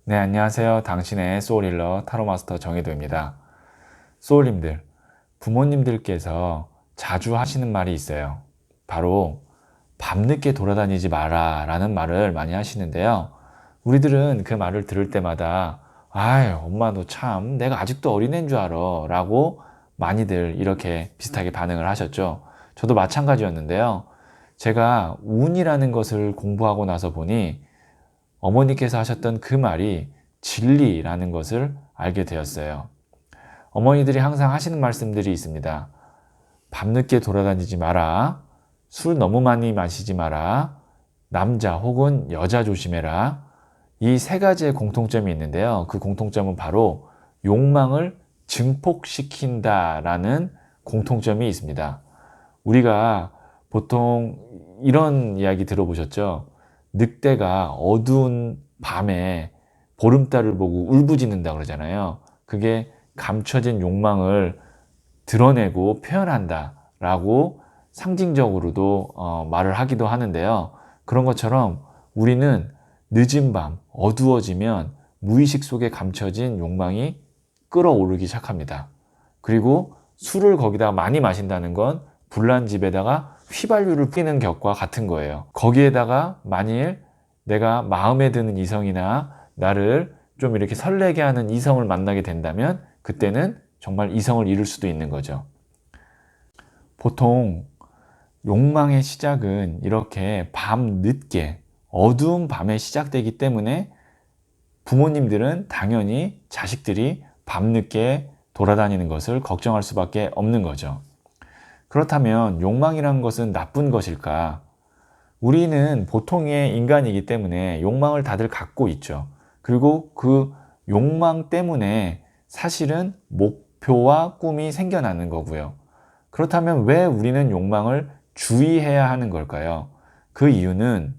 네, 안녕하세요. 당신의 소울힐러 타로마스터 정혜도입니다. 소울님들, 부모님들께서 자주 하시는 말이 있어요. 바로 밤늦게 돌아다니지 마라 라는 말을 많이 하시는데요. 우리들은 그 말을 들을 때마다 아유, 엄마 너 참 내가 아직도 어린애인 줄 알아 라고 많이들 이렇게 비슷하게 반응을 하셨죠. 저도 마찬가지였는데요. 제가 운이라는 것을 공부하고 나서 보니 어머니께서 하셨던 그 말이 진리라는 것을 알게 되었어요. 어머니들이 항상 하시는 말씀들이 있습니다. 밤늦게 돌아다니지 마라. 술 너무 많이 마시지 마라. 남자 혹은 여자 조심해라. 이 세 가지의 공통점이 있는데요. 그 공통점은 바로 욕망을 증폭시킨다라는 공통점이 있습니다. 우리가 보통 이런 이야기 들어보셨죠? 늑대가 어두운 밤에 보름달을 보고 울부짖는다 그러잖아요. 그게 감춰진 욕망을 드러내고 표현한다 라고 상징적으로도 말을 하기도 하는데요. 그런 것처럼 우리는 늦은 밤 어두워지면 무의식 속에 감춰진 욕망이 끌어오르기 시작합니다. 그리고 술을 거기다가 많이 마신다는 건 불난 집에다가 휘발유를 뿌리는 격과 같은 거예요. 거기에다가 만일 내가 마음에 드는 이성이나 나를 좀 이렇게 설레게 하는 이성을 만나게 된다면 그때는 정말 이성을 잃을 수도 있는 거죠. 보통 욕망의 시작은 이렇게 밤 늦게 어두운 밤에 시작되기 때문에 부모님들은 당연히 자식들이 밤늦게 돌아다니는 것을 걱정할 수밖에 없는 거죠. 그렇다면 욕망이란 것은 나쁜 것일까? 우리는 보통의 인간이기 때문에 욕망을 다들 갖고 있죠. 그리고 그 욕망 때문에 사실은 목표와 꿈이 생겨나는 거고요. 그렇다면 왜 우리는 욕망을 주의해야 하는 걸까요? 그 이유는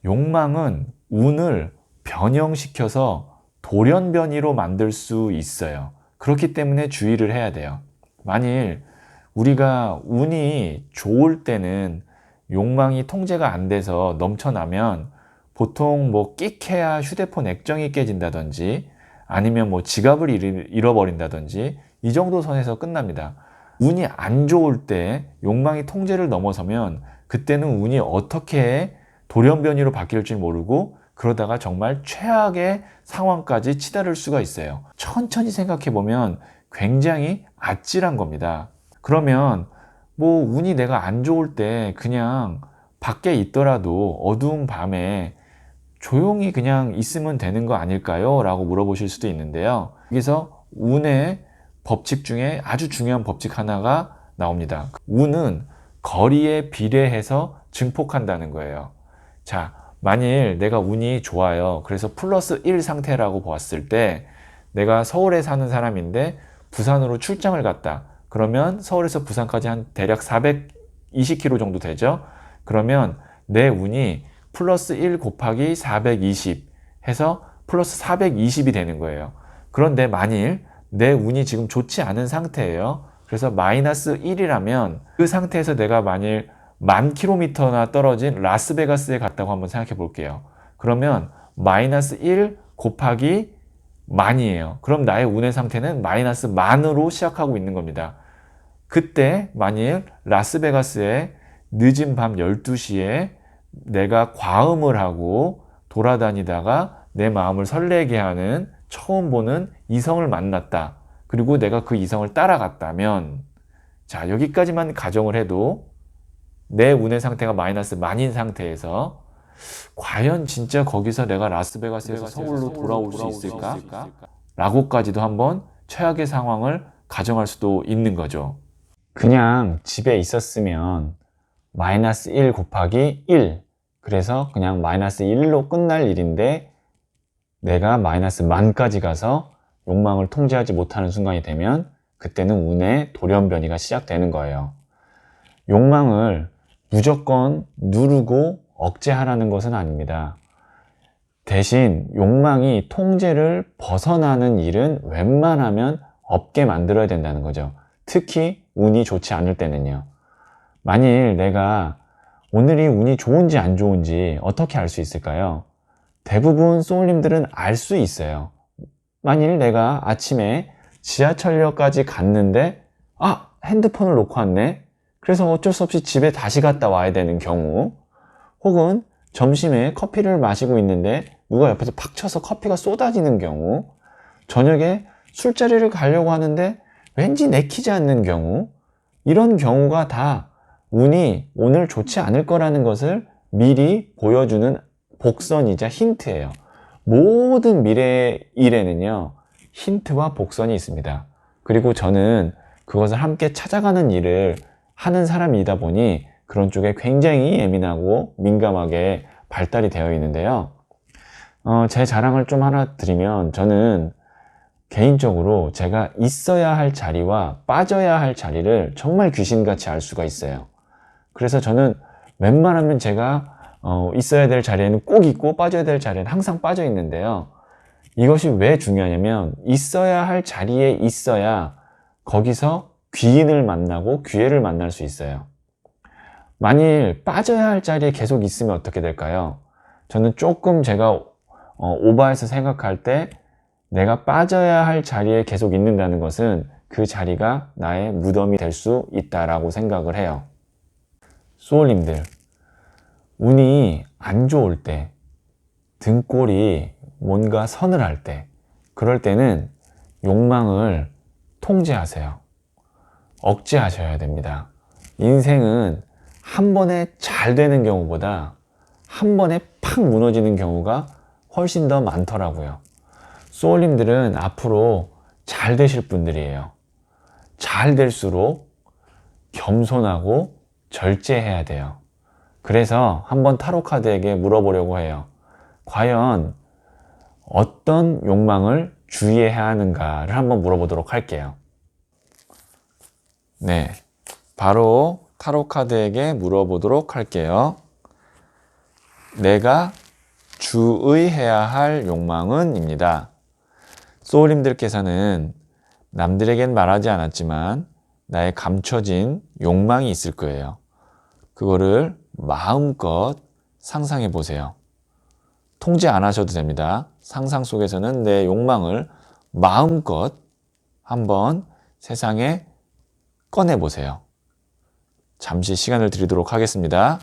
욕망은 운을 변형시켜서 돌연변이로 만들 수 있어요. 그렇기 때문에 주의를 해야 돼요. 만일 우리가 운이 좋을 때는 욕망이 통제가 안 돼서 넘쳐나면 보통 뭐 끽해야 휴대폰 액정이 깨진다든지 아니면 뭐 지갑을 잃어버린다든지 이 정도 선에서 끝납니다. 운이 안 좋을 때 욕망이 통제를 넘어서면 그때는 운이 어떻게 돌연변이로 바뀔지 모르고 그러다가 정말 최악의 상황까지 치달을 수가 있어요. 천천히 생각해 보면 굉장히 아찔한 겁니다. 그러면 뭐 운이 내가 안 좋을 때 그냥 밖에 있더라도 어두운 밤에 조용히 그냥 있으면 되는 거 아닐까요? 라고 물어보실 수도 있는데요. 여기서 운의 법칙 중에 아주 중요한 법칙 하나가 나옵니다. 운은 거리에 비례해서 증폭한다는 거예요. 자, 만일 내가 운이 좋아요. 그래서 플러스 1 상태라고 보았을 때 내가 서울에 사는 사람인데 부산으로 출장을 갔다. 그러면 서울에서 부산까지 한 대략 420km 정도 되죠. 그러면 내 운이 플러스 1 곱하기 420 해서 플러스 420이 되는 거예요. 그런데 만일 내 운이 지금 좋지 않은 상태예요. 그래서 마이너스 1이라면 그 상태에서 내가 만일 10,000km나 떨어진 라스베가스에 갔다고 한번 생각해 볼게요. 그러면 마이너스 1 곱하기 만이에요. 그럼 나의 운의 상태는 마이너스 만으로 시작하고 있는 겁니다. 그때 만일 라스베가스에 늦은 밤 12시에 내가 과음을 하고 돌아다니다가 내 마음을 설레게 하는 처음 보는 이성을 만났다. 그리고 내가 그 이성을 따라갔다면 자, 여기까지만 가정을 해도 내 운의 상태가 마이너스 만인 상태에서 과연 진짜 거기서 내가 라스베가스에서 서울로 돌아올 수 있을까? 라고까지도 한번 최악의 상황을 가정할 수도 있는 거죠. 그냥 집에 있었으면 마이너스 1 곱하기 1 그래서 그냥 마이너스 1로 끝날 일인데 내가 마이너스 만까지 가서 욕망을 통제하지 못하는 순간이 되면 그때는 운의 돌연변이가 시작되는 거예요. 욕망을 무조건 누르고 억제하라는 것은 아닙니다. 대신 욕망이 통제를 벗어나는 일은 웬만하면 없게 만들어야 된다는 거죠. 특히 운이 좋지 않을 때는요. 만일 내가 오늘이 운이 좋은지 안 좋은지 어떻게 알 수 있을까요? 대부분 소울님들은 알 수 있어요. 만일 내가 아침에 지하철역까지 갔는데 핸드폰을 놓고 왔네. 그래서 어쩔 수 없이 집에 다시 갔다 와야 되는 경우, 혹은 점심에 커피를 마시고 있는데 누가 옆에서 팍 쳐서 커피가 쏟아지는 경우, 저녁에 술자리를 가려고 하는데 왠지 내키지 않는 경우, 이런 경우가 다 운이 오늘 좋지 않을 거라는 것을 미리 보여주는 복선이자 힌트예요. 모든 미래의 일에는요, 힌트와 복선이 있습니다. 그리고 저는 그것을 함께 찾아가는 일을 하는 사람이다 보니 그런 쪽에 굉장히 예민하고 민감하게 발달이 되어 있는데요. 제 자랑을 좀 하나 드리면, 저는 개인적으로 제가 있어야 할 자리와 빠져야 할 자리를 정말 귀신같이 알 수가 있어요. 그래서 저는 웬만하면 제가 있어야 될 자리에는 꼭 있고 빠져야 될 자리에는 항상 빠져 있는데요. 이것이 왜 중요하냐면, 있어야 할 자리에 있어야 거기서 귀인을 만나고 기회를 만날 수 있어요. 만일 빠져야 할 자리에 계속 있으면 어떻게 될까요? 저는 조금 제가 오버해서 생각할 때, 내가 빠져야 할 자리에 계속 있는다는 것은 그 자리가 나의 무덤이 될 수 있다라고 생각을 해요. 소울님들, 운이 안 좋을 때, 등골이 뭔가 서늘할 때, 그럴 때는 욕망을 통제하세요. 억제하셔야 됩니다. 인생은 한 번에 잘 되는 경우보다 한 번에 팍 무너지는 경우가 훨씬 더 많더라고요. 소울님들은 앞으로 잘 되실 분들이에요. 잘 될수록 겸손하고 절제해야 돼요. 그래서 한번 타로 카드에게 물어보려고 해요. 과연 어떤 욕망을 주의해야 하는가를 한번 물어보도록 할게요. 네, 바로 타로 카드에게 물어보도록 할게요. 내가 주의해야 할 욕망은 입니다. 소울님들께서는 남들에겐 말하지 않았지만 나의 감춰진 욕망이 있을 거예요. 그거를 마음껏 상상해 보세요. 통제 안 하셔도 됩니다. 상상 속에서는 내 욕망을 마음껏 한번 세상에 꺼내 보세요. 잠시 시간을 드리도록 하겠습니다.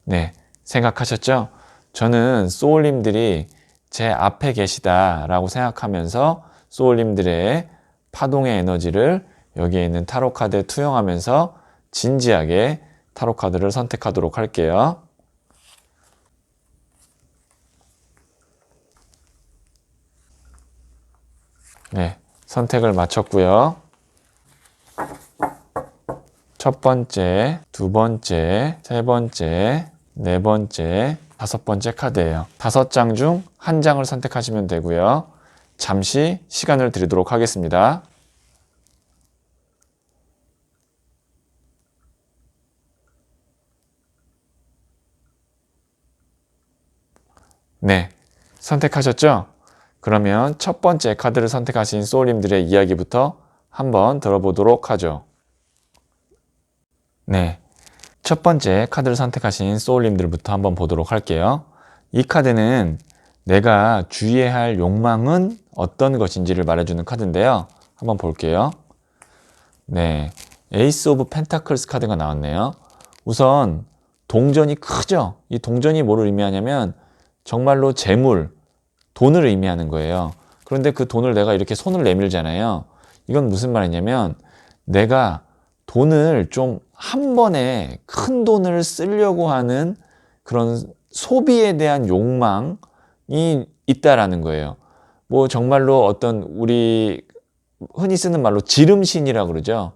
네, 생각하셨죠? 저는 소울님들이 제 앞에 계시다라고 생각하면서 소울님들의 파동의 에너지를 여기에 있는 타로 카드에 투영하면서 진지하게 타로 카드를 선택하도록 할게요. 네, 선택을 마쳤고요. 첫 번째, 두 번째, 세 번째, 네 번째, 다섯 번째 카드예요. 5장 중 한 장을 선택하시면 되고요. 잠시 시간을 드리도록 하겠습니다. 네, 선택하셨죠? 그러면 첫 번째 카드를 선택하신 소울님들의 이야기부터 한번 들어보도록 하죠. 네, 첫 번째 카드를 선택하신 소울님들부터 한번 보도록 할게요. 이 카드는 내가 주의해야 할 욕망은 어떤 것인지를 말해주는 카드인데요. 한번 볼게요. 네, 에이스 오브 펜타클스 카드가 나왔네요. 우선 동전이 크죠? 이 동전이 뭐를 의미하냐면 정말로 재물, 돈을 의미하는 거예요. 그런데 그 돈을 내가 이렇게 손을 내밀잖아요. 이건 무슨 말이냐면 내가 돈을 좀 한 번에 큰 돈을 쓰려고 하는 그런 소비에 대한 욕망이 있다라는 거예요. 뭐 정말로 어떤 우리 흔히 쓰는 말로 지름신이라고 그러죠.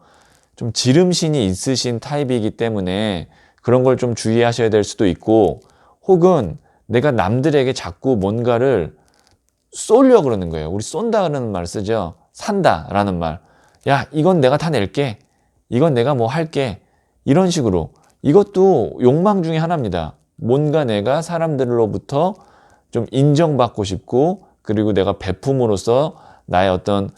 좀 지름신이 있으신 타입이기 때문에 그런 걸 좀 주의하셔야 될 수도 있고, 혹은 내가 남들에게 자꾸 뭔가를 쏘려고 그러는 거예요. 우리 쏜다라는 말 쓰죠. 산다라는 말. 야, 이건 내가 다 낼게. 이건 내가 뭐 할게. 이런 식으로. 이것도 욕망 중에 하나입니다. 뭔가 내가 사람들로부터 좀 인정받고 싶고 그리고 내가 베품으로써 나의 어떤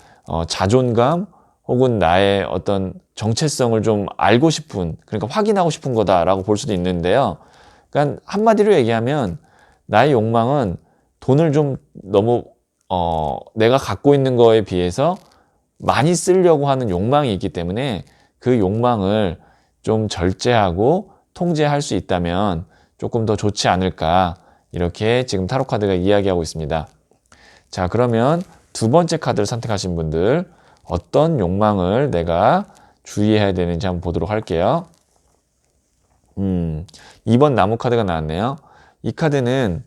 자존감 혹은 나의 어떤 정체성을 좀 알고 싶은, 그러니까 확인하고 싶은 거다라고 볼 수도 있는데요. 그러니까 한마디로 얘기하면 나의 욕망은 돈을 좀 너무 내가 갖고 있는 거에 비해서 많이 쓰려고 하는 욕망이 있기 때문에 그 욕망을 좀 절제하고 통제할 수 있다면 조금 더 좋지 않을까, 이렇게 지금 타로 카드가 이야기하고 있습니다. 자, 그러면 두 번째 카드를 선택하신 분들, 어떤 욕망을 내가 주의해야 되는지 한번 보도록 할게요. 2번 나무 카드가 나왔네요. 이 카드는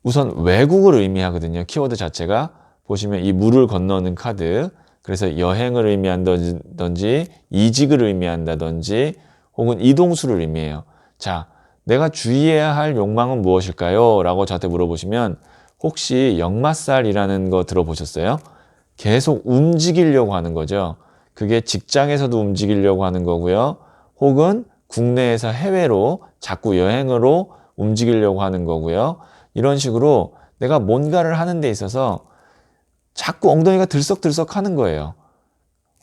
우선 외국을 의미하거든요. 키워드 자체가 보시면 이 물을 건너는 카드, 그래서 여행을 의미한다든지 이직을 의미한다든지 혹은 이동수를 의미해요. 자, 내가 주의해야 할 욕망은 무엇일까요? 라고 저한테 물어보시면 혹시 역마살이라는 거 들어보셨어요? 계속 움직이려고 하는 거죠. 그게 직장에서도 움직이려고 하는 거고요. 혹은 국내에서 해외로 자꾸 여행으로 움직이려고 하는 거고요. 이런 식으로 내가 뭔가를 하는 데 있어서 자꾸 엉덩이가 들썩들썩 하는 거예요.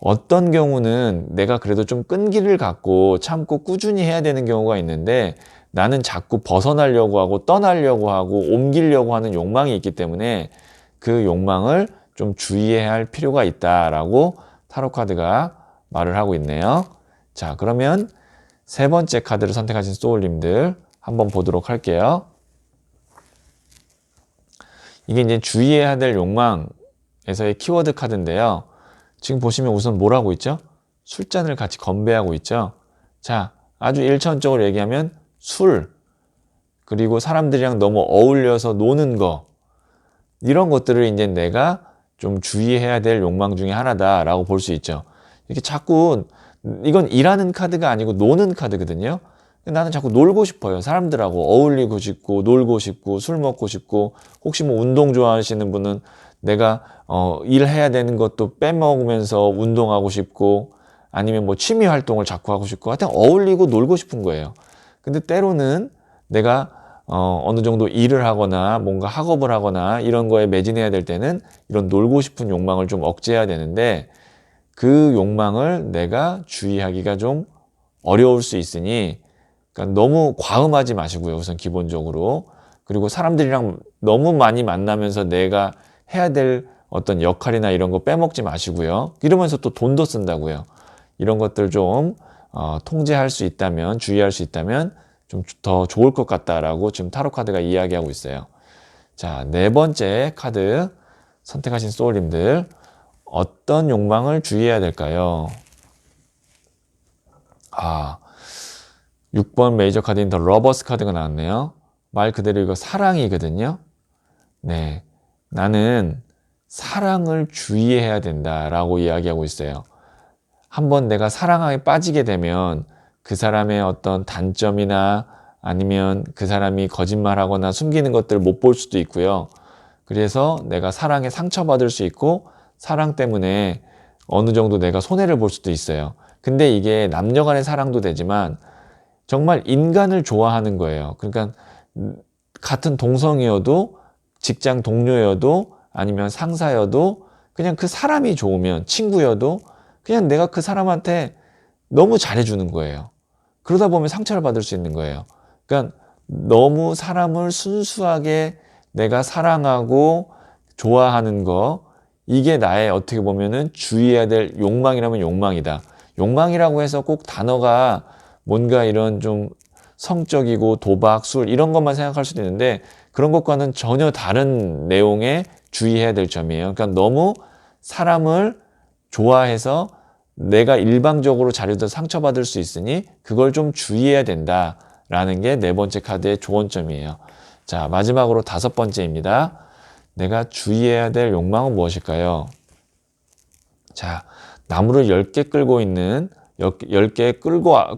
어떤 경우는 내가 그래도 좀 끈기를 갖고 참고 꾸준히 해야 되는 경우가 있는데 나는 자꾸 벗어나려고 하고 떠나려고 하고 옮기려고 하는 욕망이 있기 때문에 그 욕망을 좀 주의해야 할 필요가 있다라고 타로 카드가 말을 하고 있네요. 자, 그러면 세 번째 카드를 선택하신 소울님들 한번 보도록 할게요. 이게 이제 주의해야 될 욕망에서의 키워드 카드인데요. 지금 보시면 우선 뭘 하고 있죠? 술잔을 같이 건배하고 있죠. 자, 아주 일차원적으로 얘기하면 술, 그리고 사람들이랑 너무 어울려서 노는 거, 이런 것들을 이제 내가 좀 주의해야 될 욕망 중에 하나다라고 볼 수 있죠. 이렇게 자꾸, 이건 일하는 카드가 아니고 노는 카드거든요. 나는 자꾸 놀고 싶어요. 사람들하고 어울리고 싶고 놀고 싶고 술 먹고 싶고, 혹시 뭐 운동 좋아하시는 분은 내가 일해야 되는 것도 빼먹으면서 운동하고 싶고, 아니면 뭐 취미 활동을 자꾸 하고 싶고, 하여튼 어울리고 놀고 싶은 거예요. 근데 때로는 내가 어느 정도 일을 하거나 뭔가 학업을 하거나 이런 거에 매진해야 될 때는 이런 놀고 싶은 욕망을 좀 억제해야 되는데, 그 욕망을 내가 주의하기가 좀 어려울 수 있으니, 그러니까 너무 과음하지 마시고요. 우선 기본적으로. 그리고 사람들이랑 너무 많이 만나면서 내가 해야 될 어떤 역할이나 이런 거 빼먹지 마시고요. 이러면서 또 돈도 쓴다고요. 이런 것들 좀 통제할 수 있다면, 주의할 수 있다면 좀 더 좋을 것 같다라고 지금 타로 카드가 이야기하고 있어요. 자, 네 번째 카드 선택하신 소울님들, 어떤 욕망을 주의해야 될까요? 6번 메이저 카드인 더 러버스 카드가 나왔네요. 말 그대로 이거 사랑이거든요. 네, 나는 사랑을 주의해야 된다라고 이야기하고 있어요. 한번 내가 사랑에 빠지게 되면 그 사람의 어떤 단점이나 아니면 그 사람이 거짓말하거나 숨기는 것들을 못 볼 수도 있고요. 그래서 내가 사랑에 상처받을 수 있고 사랑 때문에 어느 정도 내가 손해를 볼 수도 있어요. 근데 이게 남녀 간의 사랑도 되지만 정말 인간을 좋아하는 거예요. 그러니까 같은 동성이어도, 직장 동료여도, 아니면 상사여도, 그냥 그 사람이 좋으면, 친구여도 그냥 내가 그 사람한테 너무 잘해주는 거예요. 그러다 보면 상처를 받을 수 있는 거예요. 그러니까 너무 사람을 순수하게 내가 사랑하고 좋아하는 거, 이게 나의 어떻게 보면은 주의해야 될 욕망이라면 욕망이다. 욕망이라고 해서 꼭 단어가 뭔가 이런 좀 성적이고 도박, 술 이런 것만 생각할 수도 있는데, 그런 것과는 전혀 다른 내용에 주의해야 될 점이에요. 그러니까 너무 사람을 좋아해서 내가 일방적으로 잘해도 상처받을 수 있으니 그걸 좀 주의해야 된다라는 게 네 번째 카드의 조언점이에요. 자, 마지막으로 다섯 번째입니다. 내가 주의해야 될 욕망은 무엇일까요? 자, 나무를 10개 끌고 있는 10개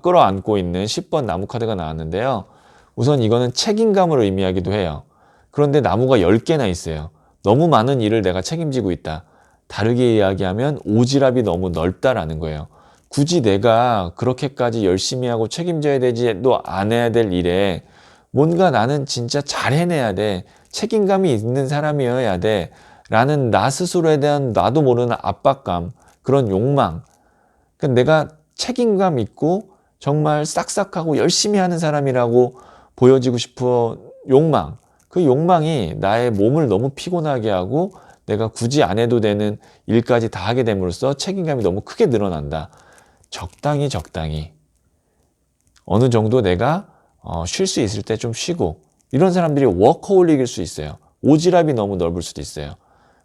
끌어안고 있는 10번 나무 카드가 나왔는데요. 우선 이거는 책임감을 의미하기도 해요. 그런데 나무가 10개나 있어요. 너무 많은 일을 내가 책임지고 있다. 다르게 이야기하면 오지랖이 너무 넓다라는 거예요. 굳이 내가 그렇게까지 열심히 하고 책임져야 되지도 않아야 될 일에 뭔가 나는 진짜 잘 해내야 돼. 책임감이 있는 사람이어야 돼 라는 나 스스로에 대한 나도 모르는 압박감, 그런 욕망. 그러니까 내가 책임감 있고 정말 싹싹하고 열심히 하는 사람이라고 보여지고 싶어 욕망. 그 욕망이 나의 몸을 너무 피곤하게 하고 내가 굳이 안 해도 되는 일까지 다 하게 됨으로써 책임감이 너무 크게 늘어난다. 적당히 어느 정도 내가 쉴 수 있을 때 좀 쉬고, 이런 사람들이 워커홀릭일 수 있어요. 오지랖이 너무 넓을 수도 있어요.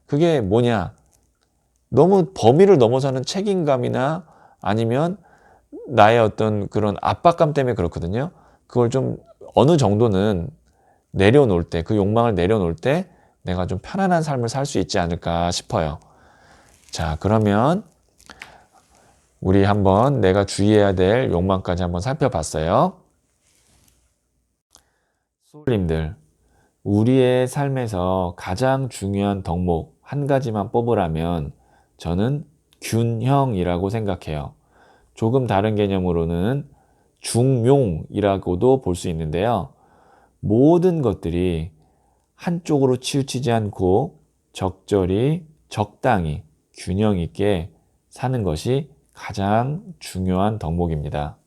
그게 뭐냐? 너무 범위를 넘어서는 책임감이나 아니면 나의 어떤 그런 압박감 때문에 그렇거든요. 그걸 좀 어느 정도는 내려놓을 때, 그 욕망을 내려놓을 때 내가 좀 편안한 삶을 살 수 있지 않을까 싶어요. 자, 그러면 우리 한번 내가 주의해야 될 욕망까지 한번 살펴봤어요. 소울님들, 우리의 삶에서 가장 중요한 덕목 한 가지만 뽑으라면 저는 균형이라고 생각해요. 조금 다른 개념으로는 중용이라고도 볼 수 있는데요. 모든 것들이 한쪽으로 치우치지 않고 적절히, 적당히 균형 있게 사는 것이 가장 중요한 덕목입니다.